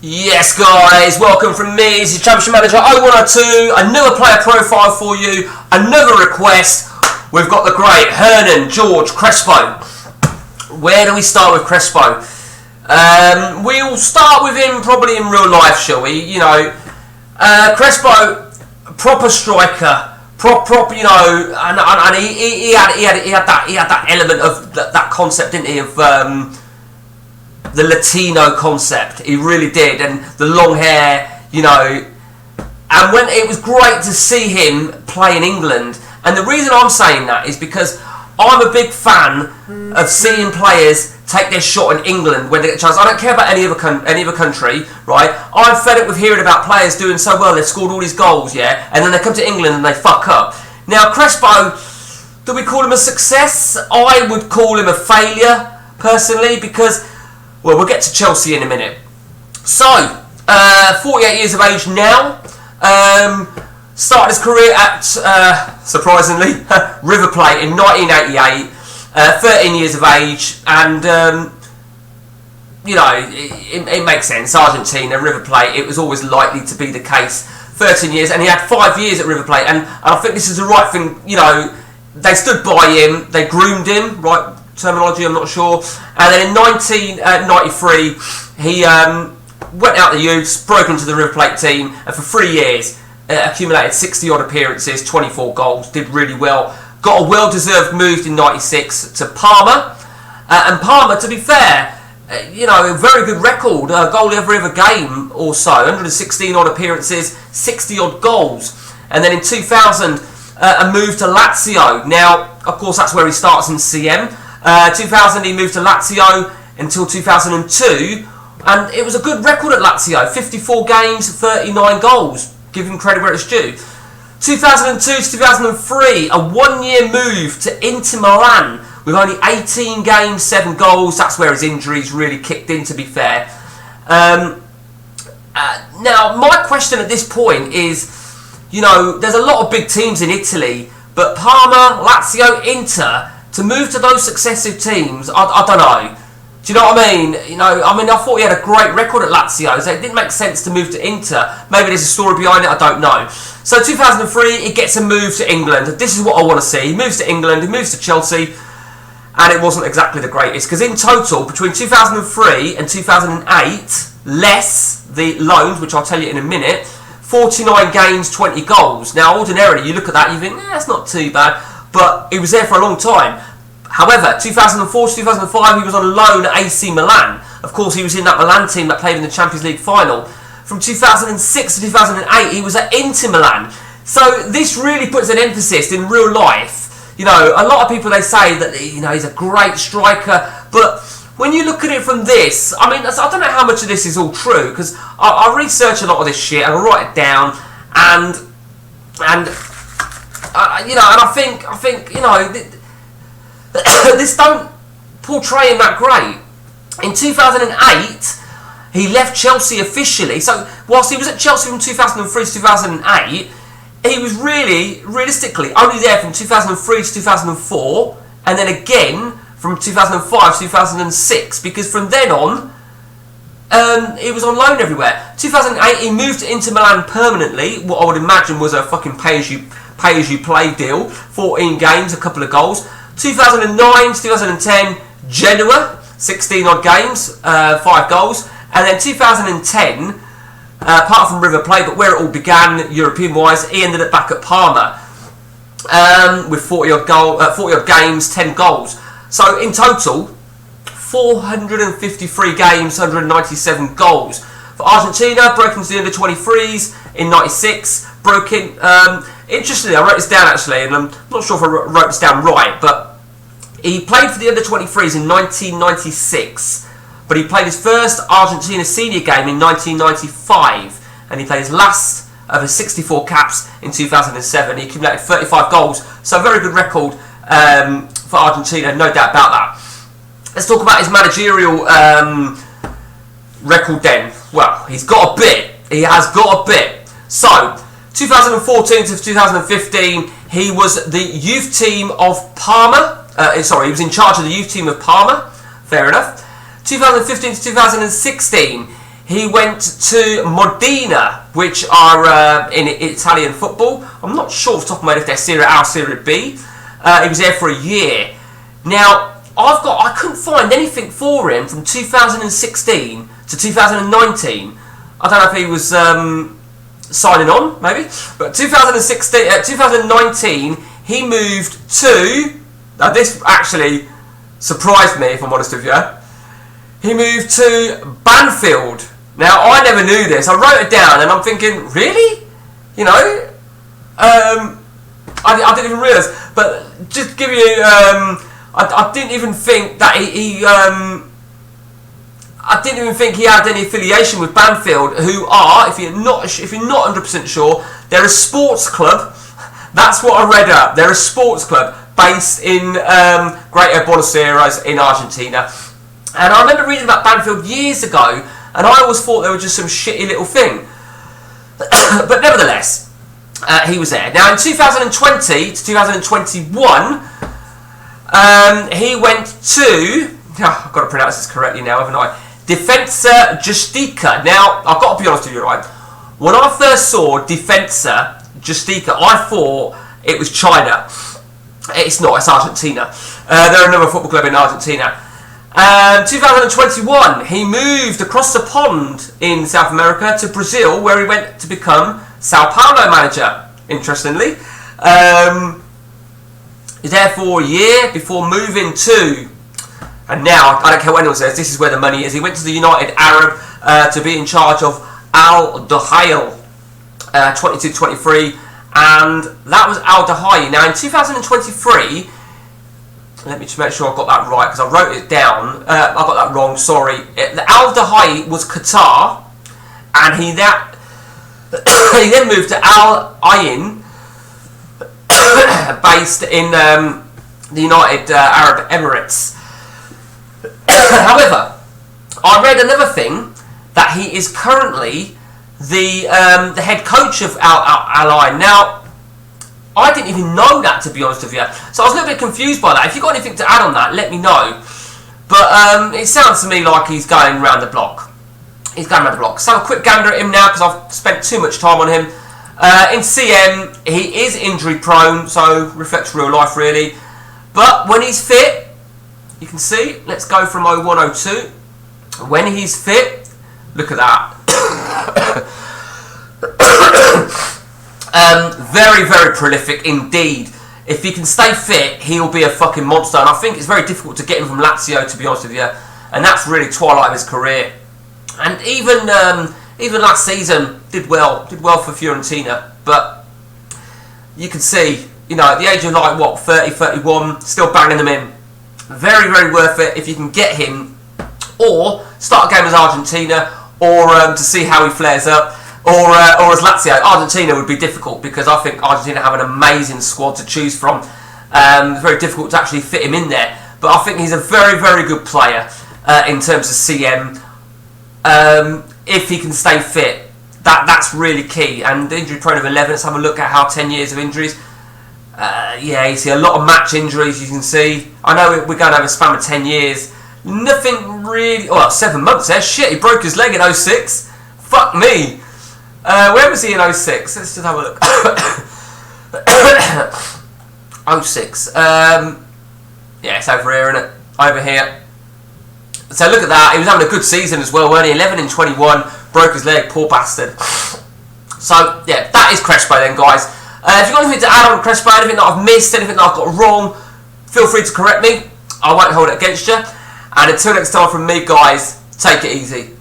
Yes guys, welcome from me, it's your Championship Manager 0102, another player profile for you, another request. We've got the great Hernan, George, Crespo. Where do we start with Crespo? We'll start with him probably in real life, shall we? You know, Crespo, proper striker, proper, you know, and he had that element of that concept, didn't he, of the Latino concept. He really did, and the long hair, you know. And when it was great to see him play in England, and the reason I'm saying that is because I'm a big fan of seeing players take their shot in England when they get a chance. I don't care about any other country, right? I'm fed up with hearing about players doing so well, they've scored all these goals, yeah, and then they come to England and they fuck up. Now, Crespo, do we call him a success? I would call him a failure, personally, because, well, we'll get to Chelsea in a minute. So, 48 years of age now. Started his career at, surprisingly, River Plate in 1988. 13 years of age, and you know, it makes sense. Argentina, River Plate, it was always likely to be the case. 13 years, and he had 5 years at River Plate, and I think this is the right thing. You know, they stood by him, they groomed him, right terminology, I'm not sure. And then in 1993, he went out the youths, broke into the River Plate team, and for 3 years accumulated 60 odd appearances, 24 goals, did really well. Got a well-deserved move in 96 to Parma. And Parma, to be fair, you know, a very good record. Goal every other game or so. 116 odd appearances, 60 odd goals. And then in 2000, a move to Lazio. Now, of course, that's where he starts in CM. 2000, he moved to Lazio until 2002. And it was a good record at Lazio. 54 games, 39 goals. Give him credit where it's due. 2002 to 2003, a one-year move to Inter Milan with only 18 games, 7 goals. That's where his injuries really kicked in, to be fair. Now, my question at this point is, you know, there's a lot of big teams in Italy, but Parma, Lazio, Inter, to move to those successive teams, I don't know. Do you know what I mean? You know, I thought he had a great record at Lazio, so it didn't make sense to move to Inter. Maybe there's a story behind it, I don't know. So 2003, he gets a move to England. This is what I want to see. He moves to England, he moves to Chelsea, and it wasn't exactly the greatest, because in total, between 2003 and 2008, less the loans, which I'll tell you in a minute, 49 games, 20 goals. Now, ordinarily, you look at that, you think, that's not too bad, but he was there for a long time. However, 2004 to 2005, he was on loan at AC Milan. Of course, he was in that Milan team that played in the Champions League final. From 2006 to 2008, he was at Inter Milan. So this really puts an emphasis in real life. You know, a lot of people, they say that, you know, he's a great striker, but when you look at it from this, I mean, I don't know how much of this is all true, because I research a lot of this shit and I write it down, and you know, and I think, you know, this don't portray him that great. In 2008, he left Chelsea officially. So whilst he was at Chelsea from 2003 to 2008, he was really, realistically, only there from 2003 to 2004, and then again from 2005 to 2006, because from then on, he was on loan everywhere. 2008, he moved to Inter Milan permanently, what I would imagine was a fucking pay-as-you-play deal. 14 games, a couple of goals. 2009 to 2010, Genoa, 16 odd games, 5 goals. And then 2010, apart from River Plate, but where it all began European-wise, he ended up back at Parma with 40 odd games, 10 goals. So in total, 453 games, 197 goals. For Argentina, broke into the under-23s in 96, broke in... interestingly, I wrote this down actually, and I'm not sure if I wrote this down right, but he played for the under-23s in 1996, but he played his first Argentina senior game in 1995, and he played his last of his 64 caps in 2007. He accumulated 35 goals, so a very good record for Argentina, no doubt about that. Let's talk about his managerial record then. Well, he's got a bit. He has got a bit. So, 2014 to 2015, he was the youth team of Parma. He was in charge of the youth team of Parma. Fair enough. 2015 to 2016, He went to Modena, which are in Italian football. I'm not sure off the top of my head if they're Serie A or Serie B. He was there for a year. Now, I couldn't find anything for him from 2016 to 2019. I don't know if he was signing on, maybe. But 2019, he moved to... Now, this actually surprised me, if I'm honest with you. He moved to Banfield. Now, I never knew this. I wrote it down, and I'm thinking, really? You know? I didn't even realise. But just to give you... I didn't even think that I didn't even think he had any affiliation with Banfield, who are, if you're not 100% sure, they're a sports club. That's what I read up. They're a sports club based in Greater Buenos Aires in Argentina. And I remember reading about Banfield years ago, and I always thought they were just some shitty little thing. But nevertheless, he was there. Now in 2020 to 2021, he went to... I've got to pronounce this correctly now, haven't I? Defensa Justica. Now, I've got to be honest with you, right? When I first saw Defensa Justica, I thought it was China. It's not, it's Argentina. They're another football club in Argentina. 2021, he moved across the pond in South America to Brazil, where he went to become Sao Paulo manager, interestingly. He's there for a year before moving to... And now, I don't care what anyone says, this is where the money is. He went to the United Arab to be in charge of Al Duhail 22-23, and that was Al Duhail. Now in 2023, let me just make sure I got that right because I wrote it down. I got that wrong, sorry. Al Duhail was Qatar, and he then moved to Al Ain, based in the United Arab Emirates. However, I read another thing that he is currently the head coach of Al Ain. Now, I didn't even know that, to be honest with you. So I was a little bit confused by that. If you've got anything to add on that, let me know. But it sounds to me like he's going round the block. He's going round the block. So have a quick gander at him now because I've spent too much time on him. In CM, he is injury prone, so reflects real life really. But when he's fit, you can see, let's go from 0102. When he's fit, look at that. Very, very prolific indeed. If he can stay fit, he'll be a fucking monster. And I think it's very difficult to get him from Lazio, to be honest with you. And that's really twilight of his career. And even last season, did well for Fiorentina. But you can see, you know, at the age of like, what, 30, 31, still banging them in. Very, very worth it if you can get him, or start a game as Argentina, or to see how he flares up, or as Lazio. Argentina would be difficult because I think Argentina have an amazing squad to choose from. It's very difficult to actually fit him in there, but I think he's a very, very good player in terms of CM. If he can stay fit, that's really key. And the injury prone of 11. Let's have a look at how 10 years of injuries. Yeah, you see a lot of match injuries, you can see. I know we're going over a span of 10 years. Nothing really... Well, 7 months there. Shit, he broke his leg in 06. Fuck me. Where was he in 06? Let's just have a look. 06. Yeah, it's over here, isn't it? Over here. So look at that. He was having a good season as well, weren't he? 11 in 21. Broke his leg, poor bastard. So, yeah, that is Crespo then, guys. If you've got anything to add on Crespo, anything that I've missed, anything that I've got wrong, feel free to correct me. I won't hold it against you. And until next time from me, guys, take it easy.